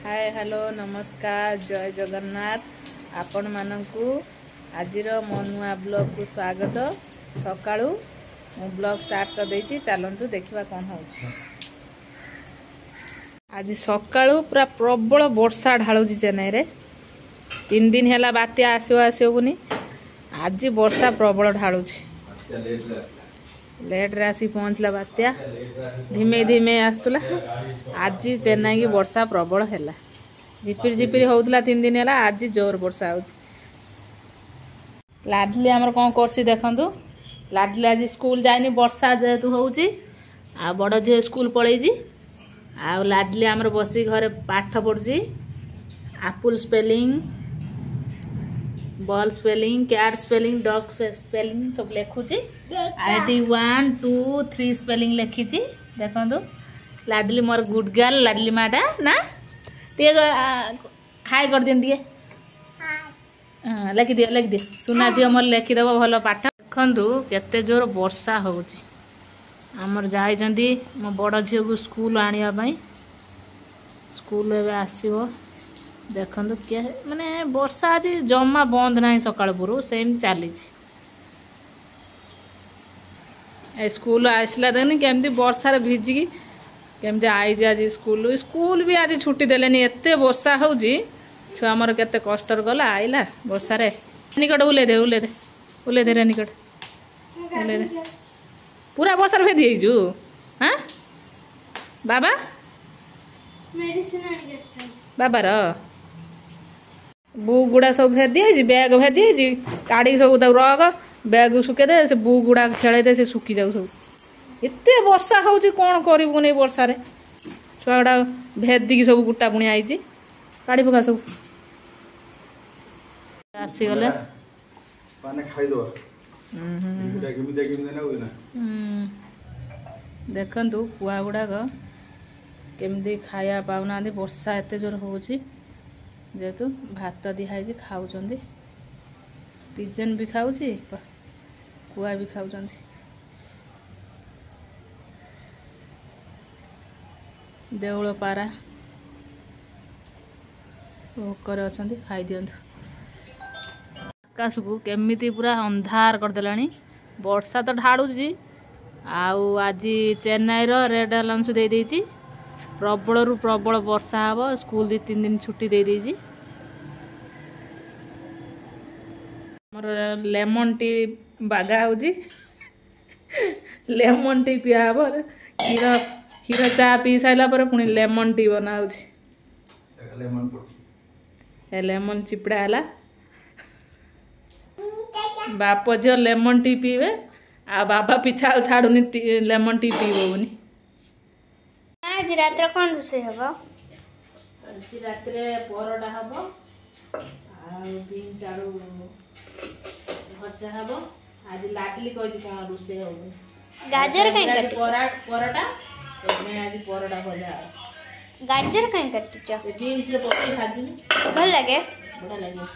Hi hello नमस्कार जय जगन्नाथ आपण मानकु आजिर मो नुआ ब्लॉग को स्वागत। सकाळू मो ब्लॉग स्टार्ट कर देछि चलंतु देखिबा कोन होछि। आज सकाळू पूरा प्रबल वर्षा ढाळुछि चेन्नई रे। 3 दिन हैला बात्या आसियो गुनी आज वर्षा प्रबल ढाळुछि। लेट रे आसी पहुँचला बात्या धीमे धीमे आसतला। आज चेन्नई की वर्षा प्रबल हैला झिपिर झिपिर होउतला 3 दिन हैला आज जोर वर्षा होउछि। लाडली हमर कोन करछि देखंतु। लाडली आज स्कूल जाइनी वर्षा जेतु होउछि आ बड़ जे स्कूल पळैछि आ लाडली हमर बसी घरे पाठ पढुछि। Apple spelling ball spelling cat spelling dog spelling सब लिखुची। आईडी 1 2 3 स्पेलिंग लिखिची देखंतु। लाडली मोर गुड गर्ल लाडली माडा ना ते हाय कर दिन दिए हां लिख दे सुना जी मोर लिखि देबो भलो पाठ। देखंतु केते जोर वर्षा होउची। हमर जाई जंदी मो बड़ झियो को स्कूल आनिया पई स्कूल एबे आसीबो। देखंतु के माने वर्षा आज जम्मा बंद नाही सकाळ पुरु सेम चली स्कूल आसला देनी केमती वर्षा रे भिजी केमती आई आज स्कूल भी आज छुट्टी देलेनी एते वर्षा होउजी। छुआ हमर केते कष्टर गला आइला वर्षा रे। निकट उले दे रे निकट उले दे पूरा वर्षा रे भेदी जु। हां बाबा मेडिसिन आनी बाबा रो बुक गुड़ा सब भेदी बैग भेदी काढ़ी सब रग बैग सुखे दे से बुक गुड़ा खेले दे से सुखी जाऊ सब। एते वर्षा होउची कोन करिबु नै वर्षा रे। छुआ गुड़ा भेदी सब गुटा पुणी आईची काढ़ी पका सब आसी गले पानी खाई दो। देखंतु कुआ गुड़ा केमती खाया पाउना वर्षा एते जोर होउची जेतु भात दिहाई खाऊचंदी। पिजन भी खाऊची कुआ भी खाऊचंदी। देउळ पारा भोकर अछंदी खाई दियंतु। आकाश को केमिति पूरा अंधार कर देलानी वर्षा तो ढाळुची। आउ आज चेन्नई रो रेड अलर्ट दे देची प्रबल रु प्रबल वर्षा हबो। स्कूल 2-3 दिन छुट्टी दे देची। मोर लेमन टी बागा होजी लेमन टी पिया हबो। खीर चा पी साइला पर पुनी लेमन टी बना होजी। लेमन चिपड़ा हला बाप जो लेमन टी पीवे आ बाबा पीछा छाड़ुनी लेमन टी पीबोनी। आज रात रे कोन रोसे हबो? आज रात रे परोटा हबो आ बीन्स आलू भजा हबो। आज लाडली कहजी कोन रोसे हबो गाजर काई काटी परोटा मैं आज परोटा भजा गाजर काई काटी छ बीन्स रे पके भाजी में भल लागे बड़ा लागे।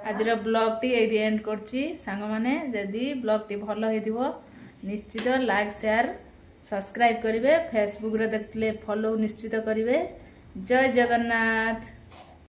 आज रो ब्लॉग टी एडी एंड करची सांग माने जदी ब्लॉग टी भलो हेदिवो निश्चित लाइक शेयर सब्सक्राइब करिवे। फेसबुक रे देखले फॉलो निश्चित करिवे। जय जगन्नाथ।